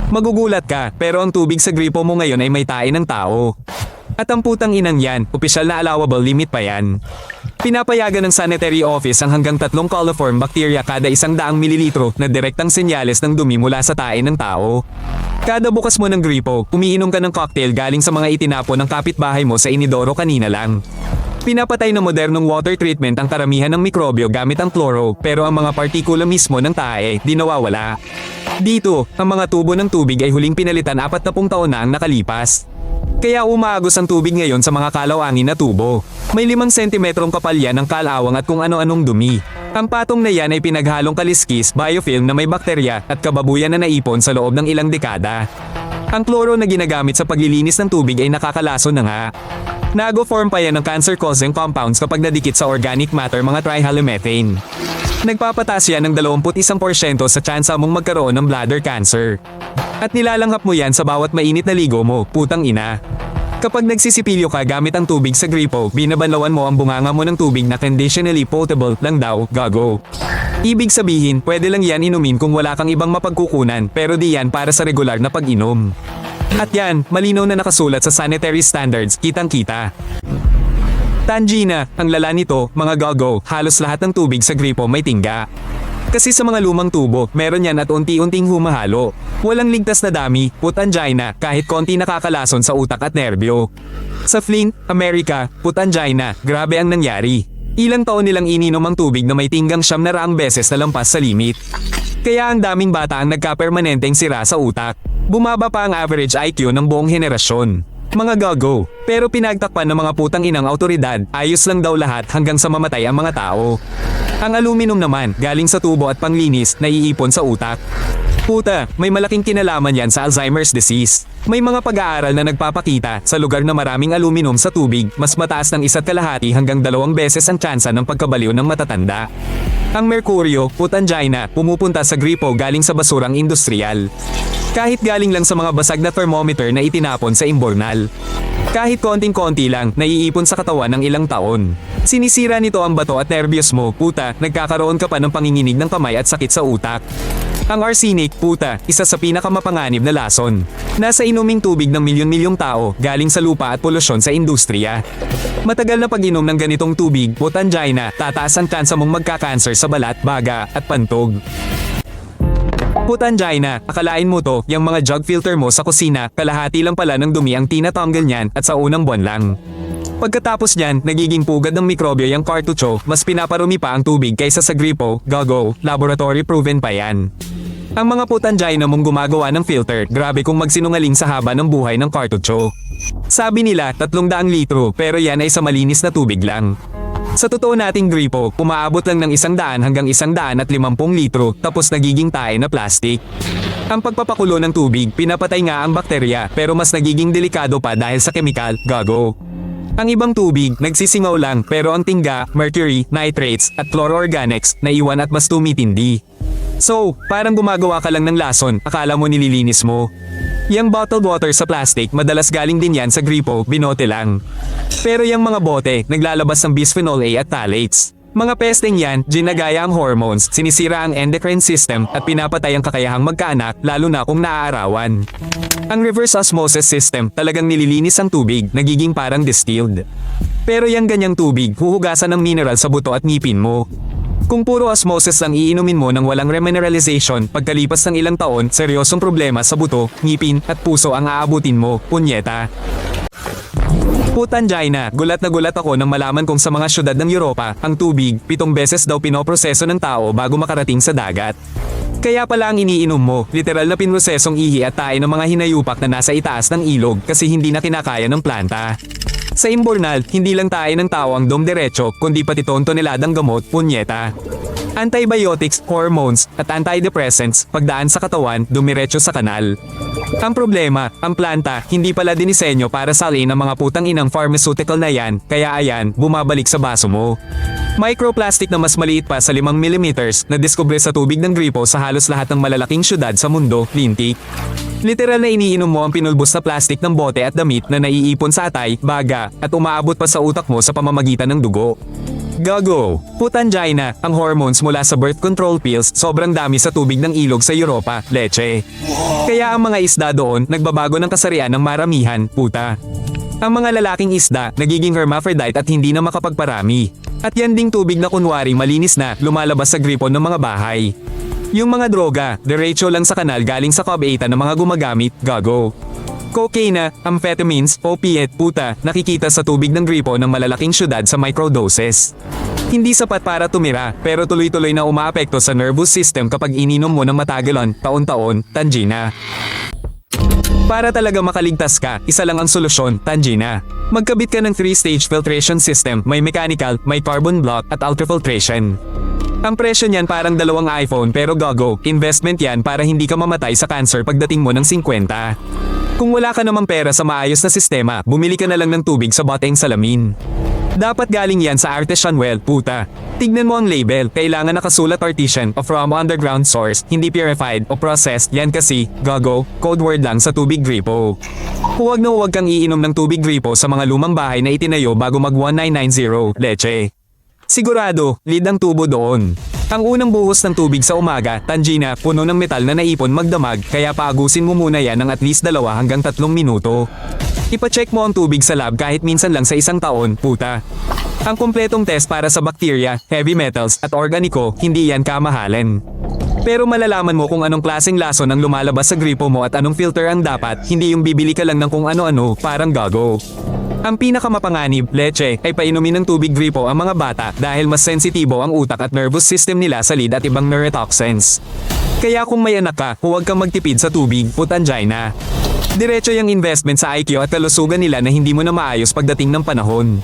Magugulat ka, pero ang tubig sa gripo mo ngayon ay may tae ng tao. At ang putang inang yan, opisyal na allowable limit pa yan. Pinapayagan ng sanitary office ang hanggang 3 coliform bacteria kada 100 mililitro na direktang senyales ng dumi mula sa tae ng tao. Kada bukas mo ng gripo, umiinom ka ng cocktail galing sa mga itinapon ng kapitbahay mo sa inidoro kanina lang. Pinapatay ng modernong water treatment ang karamihan ng mikrobyo gamit ang kloro, pero ang mga partikula mismo ng tae di nawawala. Dito, ang mga tubo ng tubig ay huling pinalitan 40 taon na ang nakalipas. Kaya umaagos ang tubig ngayon sa mga kalawangin na tubo. May 5 sentimetrong kapal yan ng kalawang at kung ano-anong dumi. Ang patong na yan ay pinaghalong kaliskis, biofilm na may bakterya at kababuyan na naipon sa loob ng ilang dekada. Ang kloro na ginagamit sa paglilinis ng tubig ay nakakalason na nga. Nago-form pa yan ng cancer-causing compounds kapag nadikit sa organic matter mga trihalomethane. Nagpapataas yan ng 21% sa tsansa mong magkaroon ng bladder cancer. At nilalanghap mo yan sa bawat mainit na ligo mo, putang ina. Kapag nagsisipilyo ka gamit ang tubig sa gripo, binabanlawan mo ang bunganga mo ng tubig na conditionally potable lang daw, gago. Ibig sabihin, pwede lang yan inumin kung wala kang ibang mapagkukunan, pero di yan para sa regular na pag-inom. At yan, malinaw na nakasulat sa sanitary standards, kitang-kita. Tangina, ang lala nito, mga gago, halos lahat ng tubig sa gripo may tingga. Kasi sa mga lumang tubo, meron yan at unti-unting humahalo. Walang ligtas na dami, putangina, kahit konti nakakalason sa utak at nerbyo. Sa Flint, America, putangina, grabe ang nangyari. Ilang taon nilang ininom ang tubig na may tinggang 700 beses na lampas sa limit. Kaya ang daming bata ang nagkapermanenteng sira sa utak. Bumaba pa ang average IQ ng buong henerasyon. Mga gago, pero pinagtakpan ng mga putang inang autoridad, ayos lang daw lahat hanggang sa mamatay ang mga tao. Ang aluminum naman, galing sa tubo at panglinis, naiipon sa utak. Puta, may malaking kinalaman yan sa Alzheimer's disease. May mga pag-aaral na nagpapakita, sa lugar na maraming aluminum sa tubig, mas mataas ng 1.5 hanggang 2 beses ang tsansa ng pagkabaliw ng matatanda. Ang merkuryo, putangina, pumupunta sa gripo galing sa basurang industrial. Kahit galing lang sa mga basag na thermometer na itinapon sa imbornal. Kahit konting-konti lang, naiipon sa katawan ng ilang taon. Sinisira nito ang bato at nervyos mo, puta, nagkakaroon ka pa ng panginginig ng kamay at sakit sa utak. Ang arsenic, puta, isa sa pinakamapanganib na lason. Nasa inuming tubig ng milyon-milyong tao, galing sa lupa at polusyon sa industriya. Matagal na pag-inom ng ganitong tubig, putangina, tataas ang tsansa mong magka-cancer sa balat, baga, at pantog. Putangina, akalain mo to, yung mga jug filter mo sa kusina, kalahati lang pala ng dumi ang tinatanggal niyan at sa unang buwan lang. Pagkatapos niyan, nagiging pugad ng mikrobyo yung kartucho, mas pinaparumi pa ang tubig kaysa sa gripo, gago, laboratory proven pa yan. Ang mga putangina mong gumagawa ng filter, grabe kung magsinungaling sa haba ng buhay ng kartucho. Sabi nila, 300 litro, pero yan ay sa malinis na tubig lang. Sa totoo nating gripo, umaabot lang ng 100 hanggang 150 litro, tapos nagiging tae na plastic. Ang pagpapakulo ng tubig, pinapatay nga ang bakterya, pero mas nagiging delikado pa dahil sa kemikal, gago. Ang ibang tubig, nagsisingaw lang, pero ang tingga, mercury, nitrates, at chloroorganics, naiwan at mas tumitindi. So, parang gumagawa ka lang ng lason, akala mo nililinis mo. Yang bottled water sa plastic, madalas galing din yan sa gripo, binote lang. Pero yung mga bote, naglalabas ng bisphenol A at phthalates. Mga pesteng yan, ginagaya ang hormones, sinisira ang endocrine system at pinapatay ang kakayahang magkaanak, lalo na kung naaarawan. Ang reverse osmosis system, talagang nililinis ang tubig, nagiging parang distilled. Pero yung ganyang tubig, huhugasan ng mineral sa buto at ngipin mo. Kung puro osmosis lang iinumin mo nang walang remineralization, pagkalipas ng ilang taon, seryosong problema sa buto, ngipin, at puso ang aabutin mo, punyeta. Putangina, gulat na gulat ako nang malaman kong sa mga syudad ng Europa, ang tubig, 7 beses daw pinoproseso ng tao bago makarating sa dagat. Kaya pala ang iniinom mo, literal na pinrosesong ihi at tae ng mga hinayupak na nasa itaas ng ilog kasi hindi na kinakaya ng planta. Sa imbornal, hindi lang tae ng tao ang domderecho, kundi pati tontoneladang gamot, punyeta. Antibiotics, hormones, at antidepressants, pagdaan sa katawan, dumiretso sa kanal. Ang problema, ang planta, hindi pala dinisenyo para salin ang mga putang inang pharmaceutical na yan, kaya ayan, bumabalik sa baso mo. Microplastic na mas maliit pa sa 5 mm na diskubre sa tubig ng gripo sa halos lahat ng malalaking syudad sa mundo, lintik. Literal na iniinom mo ang pinulbos na plastic ng bote at damit na naiipon sa atay, baga, at umaabot pa sa utak mo sa pamamagitan ng dugo. Gago! Putangina, ang hormones mula sa birth control pills sobrang dami sa tubig ng ilog sa Europa, leche. Kaya ang mga isda doon nagbabago ng kasarian ng maramihan, puta. Ang mga lalaking isda nagiging hermaphrodite at hindi na makapagparami. At yan ding tubig na kunwari malinis na lumalabas sa gripon ng mga bahay. Yung mga droga, diretso lang sa kanal galing sa kabaitan ng mga gumagamit, gago. Cocaine, amphetamines, opiate, puta, nakikita sa tubig ng gripo ng malalaking syudad sa microdoses. Hindi sapat para tumira, pero tuloy-tuloy na umaapekto sa nervous system kapag ininom mo ng matagalon, taon-taon, Tangina. Para talaga makaligtas ka, isa lang ang solusyon, Tangina. Magkabit ka ng 3-stage filtration system, may mechanical, may carbon block at ultrafiltration. Ang presyo niyan parang dalawang iPhone pero gago, investment yan para hindi ka mamatay sa cancer pagdating mo ng 50. Kung wala ka namang pera sa maayos na sistema, bumili ka na lang ng tubig sa boteng salamin. Dapat galing yan sa artesian well, puta. Tignan mo ang label, kailangan nakasulat artesian o from underground source, hindi purified o processed, yan kasi, gago, code word lang sa tubig gripo. Huwag na huwag kang iinom ng tubig gripo sa mga lumang bahay na itinayo bago mag 1990, leche. Sigurado, lead ang tubo doon. Ang unang buhos ng tubig sa umaga, Tangina, puno ng metal na naipon magdamag, kaya paagusin mo muna yan ng at least 2 hanggang 3 minuto. Ipacheck mo ang tubig sa lab kahit minsan lang sa 1 taon, puta. Ang kumpletong test para sa bacteria, heavy metals at organiko, hindi yan kamahalan. Pero malalaman mo kung anong klaseng lason ang lumalabas sa gripo mo at anong filter ang dapat, hindi yung bibili ka lang ng kung ano-ano, parang gago. Ang pinakamapanganib, leche, ay painumin ng tubig gripo ang mga bata dahil mas sensitibo ang utak at nervous system nila sa lead at ibang neurotoxins. Kaya kung may anak ka, huwag kang magtipid sa tubig, putangina. Diretso yung investment sa IQ at kalusugan nila na hindi mo na maayos pagdating ng panahon.